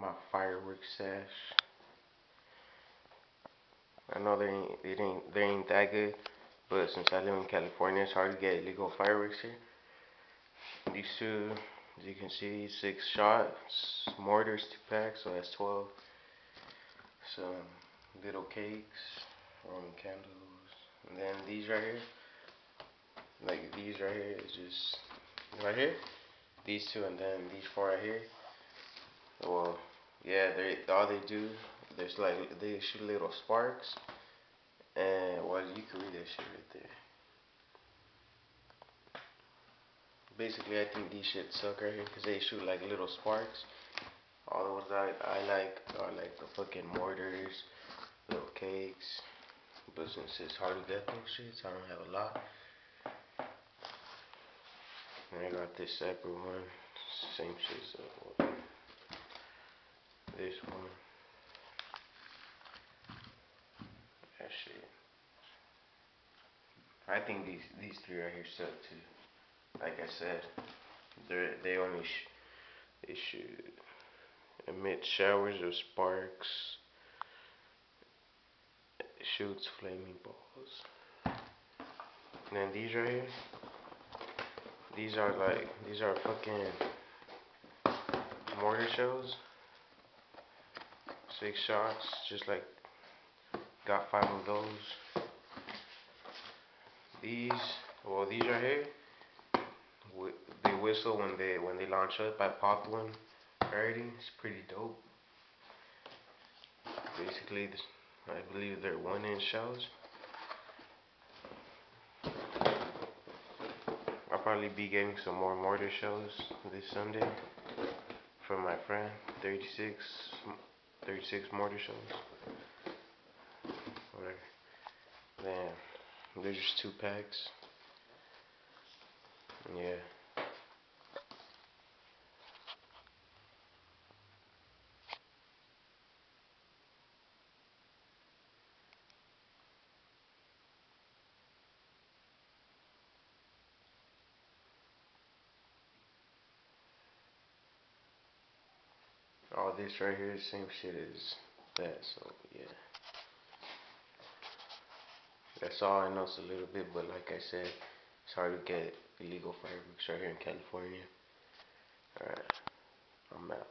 my fireworks stash. I know they ain't that good, but since I live in California, it's hard to get illegal fireworks here. These two, as you can see, 6 shots, mortars, 2 packs, so that's 12. Some little cakes, Roman candles, and then these right here, like these right here is just right here. These two, and then these four right here. Well, yeah, they all they do, there's like they shoot little sparks, and well, you can read that shit right there. Basically, I think these shit suck right here because they shoot like little sparks. All the ones I like are like the fucking mortars, little cakes. But since it's hard to get those shits, I don't have a lot. And I got this separate one, same shit. So this one, that shit. I think these three right here suck too. Like I said, they only they should emit showers of sparks, shoots flaming balls. And then these right here, these are fucking mortar shells. 6 shots, just like got 5 of those. These, well, these right here, they whistle when they launch up. I popped one already. It's pretty dope. Basically, I believe they're 1-inch shells. I'll probably be getting some more mortar shells this Sunday from my friend. 36 mortar shells. Whatever. Then there's just 2 packs. Yeah. All this right here, same shit as that. So yeah. That's all I know. It's a little bit, but like I said, it's hard to get illegal fireworks right here in California. Alright, I'm out.